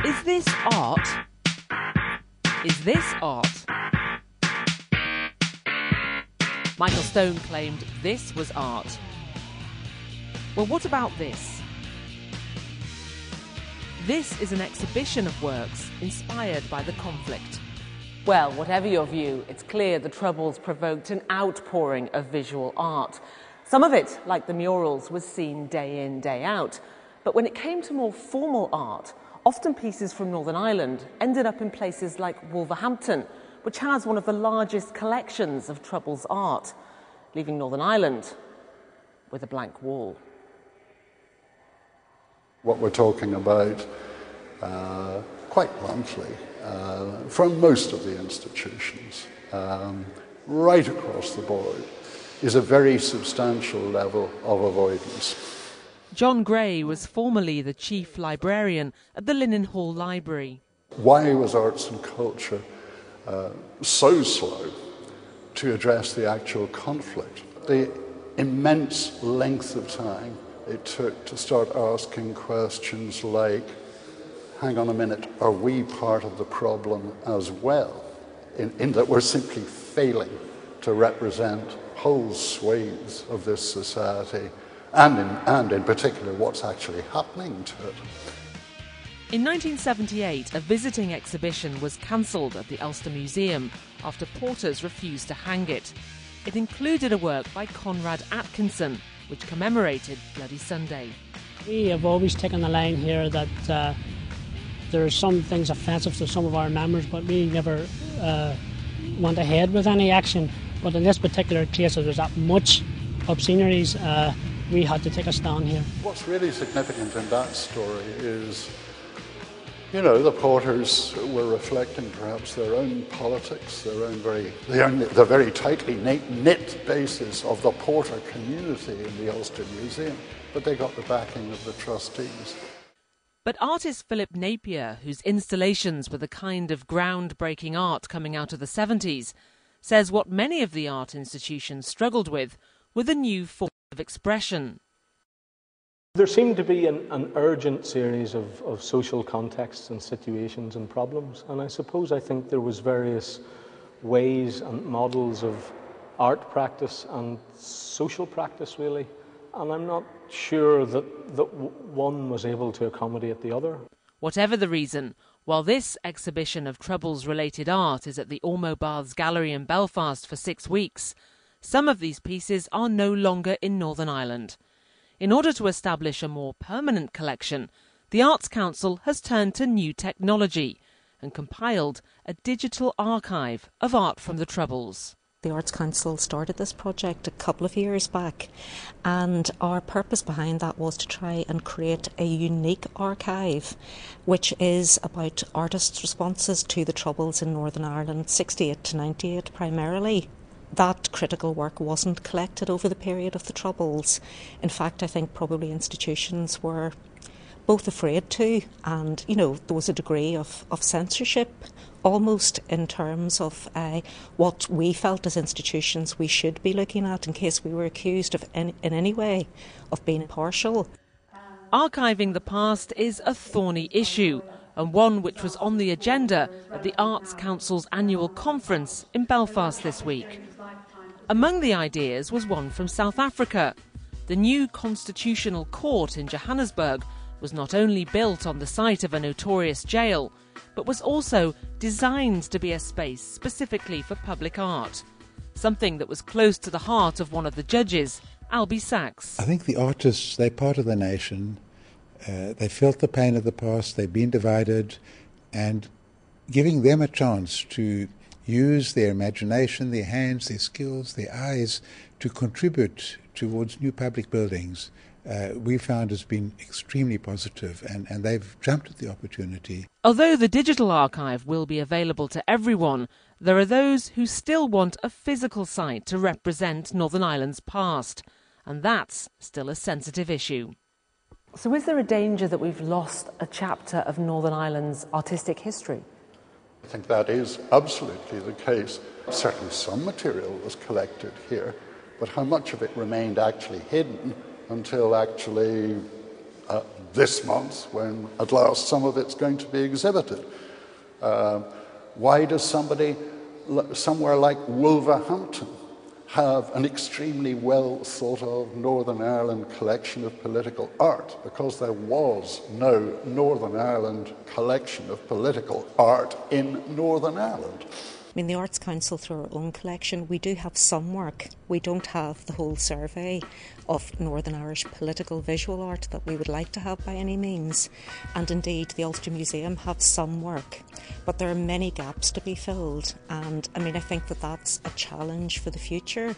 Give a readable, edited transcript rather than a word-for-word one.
Is this art? Is this art? Michael Stone claimed this was art. Well, what about this? This is an exhibition of works inspired by the conflict. Well, whatever your view, it's clear the Troubles provoked an outpouring of visual art. Some of it, like the murals, was seen day in, day out. But when it came to more formal art, often pieces from Northern Ireland ended up in places like Wolverhampton, which has one of the largest collections of Troubles art, leaving Northern Ireland with a blank wall. What we're talking about, quite bluntly, from most of the institutions, right across the board, is a very substantial level of avoidance. John Gray was formerly the chief librarian at the Linen Hall Library. Why was arts and culture so slow to address the actual conflict? The immense length of time it took to start asking questions like, hang on a minute, are we part of the problem as well? In that we're simply failing to represent whole swathes of this society, and in particular what's actually happening to it. In 1978, a visiting exhibition was cancelled at the Ulster Museum after porters refused to hang it. It included a work by Conrad Atkinson, which commemorated Bloody Sunday. We have always taken the line here that there are some things offensive to some of our members, but we never went ahead with any action. But in this particular case, there was that much obscenities, we had to take a stand here. What's really significant in that story is, you know, the porters were reflecting perhaps their own politics, the very tightly knit basis of the porter community in the Ulster Museum, but they got the backing of the trustees. But artist Philip Napier, whose installations were the kind of groundbreaking art coming out of the 70s, says what many of the art institutions struggled with were the new form of expression. There seemed to be an urgent series of social contexts and situations and problems, and I think there was various ways and models of art practice and social practice, really, and I'm not sure that one was able to accommodate the other. Whatever the reason, while this exhibition of Troubles-related art is at the Ormeau Baths Gallery in Belfast for 6 weeks, some of these pieces are no longer in Northern Ireland. In order to establish a more permanent collection, the Arts Council has turned to new technology and compiled a digital archive of art from the Troubles. The Arts Council started this project a couple of years back, and our purpose behind that was to try and create a unique archive which is about artists' responses to the Troubles in Northern Ireland, 68 to 98 primarily. That critical work wasn't collected over the period of the Troubles. In fact, I think probably institutions were both afraid to, and there was a degree of censorship almost in terms of what we felt as institutions we should be looking at in case we were accused of in any way of being partial. Archiving the past is a thorny issue, and one which was on the agenda at the Arts Council's annual conference in Belfast this week. Among the ideas was one from South Africa. The new constitutional court in Johannesburg was not only built on the site of a notorious jail, but was also designed to be a space specifically for public art, something that was close to the heart of one of the judges, Albie Sachs. I think the artists, they're part of the nation. They felt the pain of the past, they've been divided, and giving them a chance to use their imagination, their hands, their skills, their eyes to contribute towards new public buildings, we found has been extremely positive, and they've jumped at the opportunity. Although the digital archive will be available to everyone, there are those who still want a physical site to represent Northern Ireland's past, and that's still a sensitive issue. So is there a danger that we've lost a chapter of Northern Ireland's artistic history? I think that is absolutely the case. Certainly some material was collected here, but how much of it remained actually hidden until actually this month, when at last some of it's going to be exhibited. Why does somebody somewhere like Wolverhampton have an extremely well thought of Northern Ireland collection of political art? Because there was no Northern Ireland collection of political art in Northern Ireland. I mean, the Arts Council, through our own collection, we do have some work. We don't have the whole survey of Northern Irish political visual art that we would like to have by any means. And indeed, the Ulster Museum have some work. But there are many gaps to be filled. And I mean, I think that that's a challenge for the future.